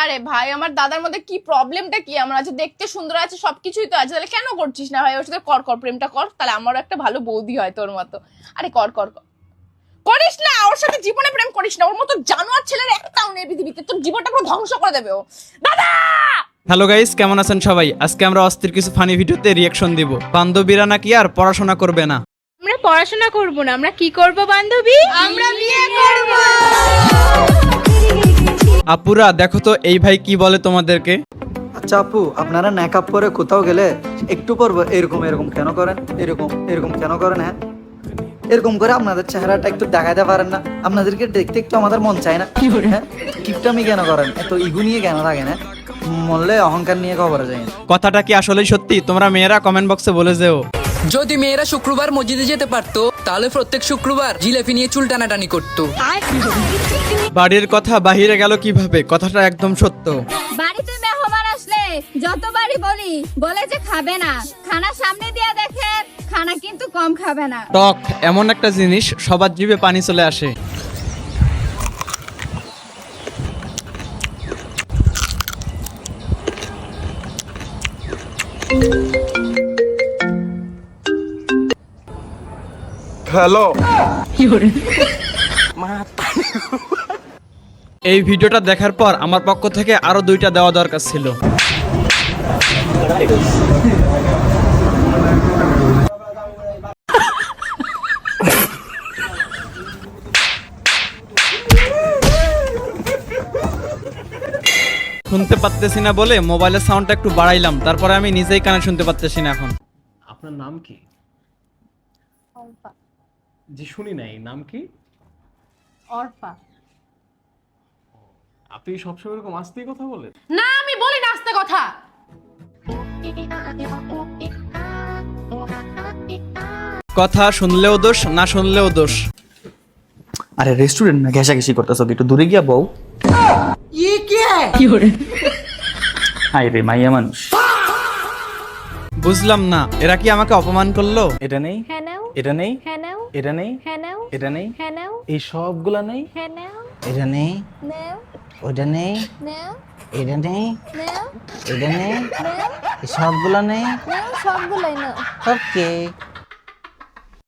আরে ভাই আমার দাদার মধ্যে কি প্রবলেমটা কি? আমার আছে দেখতে সুন্দর আছে সবকিছুই তো আছে, তাহলে কেন করছিস না ভাই? ওর সাথে কর কর প্রেমটা কর, তাহলে আমারও একটা ভালো বৌদি হয় তোর মতো। আরে কর কর কর। করিস না ওর সাথে, জীবনে প্রেম করিস না। ওর মতো জানোয়ার ছেলের একটাও নেই পৃথিবীতে, তোর জীবনটা পুরো ধ্বংস করে দেবে ও। দাদা হ্যালো গাইস, কেমন আছেন সবাই? আজকে আমরা অস্থির কিছু ফানি ভিডিওতে রিয়াকশন দিব। বান্ধবীরা নাকি আর পড়াশোনা করবে না। আমরা পড়াশোনা করব না, আমরা কি করব বান্ধবী? আমরা বিয়ে করব। আপুরা দেখো তো এই ভাই কি বলে তোমাদেরকে। আচ্ছা আপু, আপনারা মেকআপ করে কোথাও গেলে একটু পর এরকম এরকম কেন করেন? এরকম এরকম কেন করেন? হ্যাঁ, এরকম করে আপনাদের চেহারাটা একটু দেখাইতে পারেন না? আপনাদেরকে দেখতে একটু আমাদের মন চায় না? হ্যাঁ, কিপটামি কেন করেন? এত ইগু নিয়ে কেন থাকেন? হ্যাঁ, মরলে অহংকার নিয়ে খবর যায় না। কথাটা কি আসলেই সত্যি? তোমরা মেয়েরা কমেন্ট বক্সে বলে যেও। যদি মেয়েরা শুক্রবার মসজিদে যেতে পারতো তাহলে প্রত্যেক শুক্রবার জিলেপি নিয়ে চুল টানাটানি করতো। বাড়ির কথা বাহিরে গেল কিভাবে? কথাটা একদম সত্য। বাড়িতে মেহমান আসলে যতবারই বলি বলে যে খাবে না, খানা সামনে দিয়ে দেখে খানা কিন্তু কম খাবে না। টক এমন একটা জিনিস সবার জিভে পানি চলে আসে। হ্যালো, এই ভিডিওটা দেখার পর আমার পক্ষ থেকে আরো 2টা দেওয়া দরকার ছিল। শুনতে পারতেছি না বলে মোবাইলের সাউন্ডটা একটু বাড়াইলাম, তারপরে আমি নিজেই কানে শুনতে পারতেছি না এখন। আপনার নাম কি? জি শুনি নাই, নাম কি? অর্পা। আপনি সবসময় এরকম আস্তেই কথা বলেন? না আমি বলি না আস্তে কথা। কথা শুনলেও দোষ, না শুনলেও দোষ। আরে রেস্টুরেন্ট না, ঘেঁষাঘেঁষি করতেছ, একটু দূরে গিয়া বউ। হাই রে মাইয়া মানুষ। বুঝলাম না, এরা কি আমাকে অপমান করলো? এটা নেই, হ্যাঁ নাও, এটা নেই, হ্যাঁ নাও, এটা নেই, হ্যাঁ নাও, এটা নেই, হ্যাঁ নাও, এই সবগুলা নেই। হ্যাঁ নাও, এটা নেই, নাও, ওটা নেই, নাও, এটা নেই, নাও, এটা নেই, নাও, এই সবগুলো নেই। নাও, সবগুলাই নাও। ওকে।